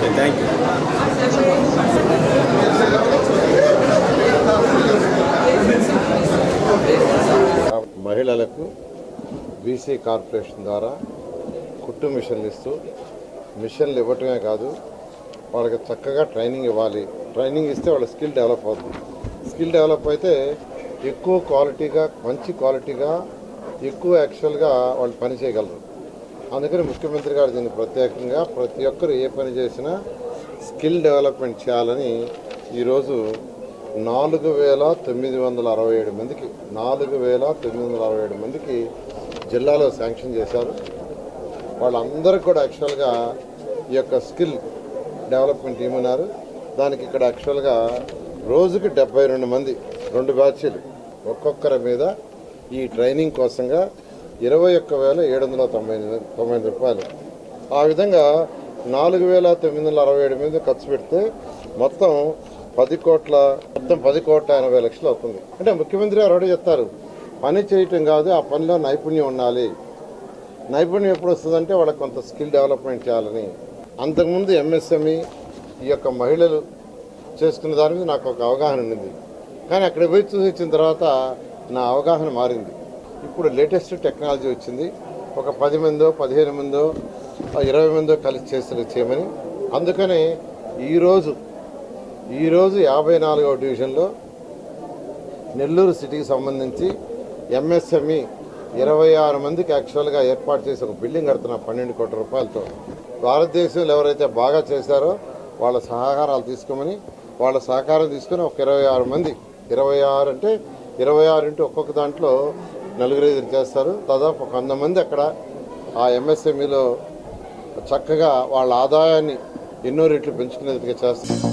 Okay, thank you. మహిళలకు BC corporation ద్వారా కుట్టు మిషన్లు ఇస్తూ మిషన్లు ఇవ్వటమే కాదు, వాళ్ళకి చక్కగా ట్రైనింగ్ ఇవ్వాలి. ట్రైనింగ్ ఇస్తే వాళ్ళ స్కిల్ డెవలప్ అవుతుంది. స్కిల్ డెవలప్ అయితే ఎక్కువ క్వాలిటీగా, మంచి క్వాలిటీగా, ఎక్కువ యాక్చువల్గా వాళ్ళు పని చేయగలరు. అందుకని ముఖ్యమంత్రి గారు దీన్ని ప్రత్యేకంగా ప్రతి ఒక్కరు ఏ పని చేసినా స్కిల్ డెవలప్మెంట్ చేయాలని ఈరోజు 4,967 మందికి 4,967 మందికి జిల్లాలో శాంక్షన్ చేశారు. వాళ్ళందరికీ కూడా యాక్చువల్గా ఈ యొక్క స్కిల్ డెవలప్మెంట్ ఏమన్నారు. దానికి ఇక్కడ యాక్చువల్గా రోజుకి 72 మంది 2 బ్యాచీలు ఒక్కొక్కరి మీద ఈ ట్రైనింగ్ కోసంగా 21,799 రూపాయలు. ఆ విధంగా 4,967 మీద ఖర్చు పెడితే మొత్తం 10,80,00,000 అవుతుంది. అంటే ముఖ్యమంత్రి గారు ఒకటే చెప్తారు, పని చేయటం కాదు, ఆ పనిలో నైపుణ్యం ఉండాలి. నైపుణ్యం ఎప్పుడు వస్తుందంటే వాళ్ళకి కొంత స్కిల్ డెవలప్మెంట్ చేయాలని. అంతకుముందు ఎంఎస్ఎంఈ ఈ యొక్క మహిళలు చేసుకున్న దాని మీద నాకు ఒక అవగాహన ఉంది. కానీ అక్కడ పోయి చూసి వచ్చిన తర్వాత నా అవగాహన మారింది. ఇప్పుడు లేటెస్ట్ టెక్నాలజీ వచ్చింది. ఒక 10 మందో 15 మందో 20 మందో కలిసి చేయమని. అందుకని ఈరోజు 54వ డివిజన్లో నెల్లూరు సిటీకి సంబంధించి ఎంఎస్ఎంఈ 26 మందికి యాక్చువల్గా ఏర్పాటు చేసి ఒక బిల్డింగ్ కడుతున్న 12 కోట్ల రూపాయలతో. భారతదేశంలో ఎవరైతే బాగా చేశారో వాళ్ళ సహకారాలు తీసుకోమని, వాళ్ళ సహకారం తీసుకుని ఒక 26 మంది, 26 అంటే 26 ఇంటూ ఒక్కొక్క దాంట్లో 4-5 చేస్తారు. దాదాపు 100 మంది అక్కడ ఆ ఎంఎస్ఎంఈలో చక్కగా వాళ్ళ ఆదాయాన్ని ఎన్నో రెట్లు పెంచుకునేందుకు చేస్తారు.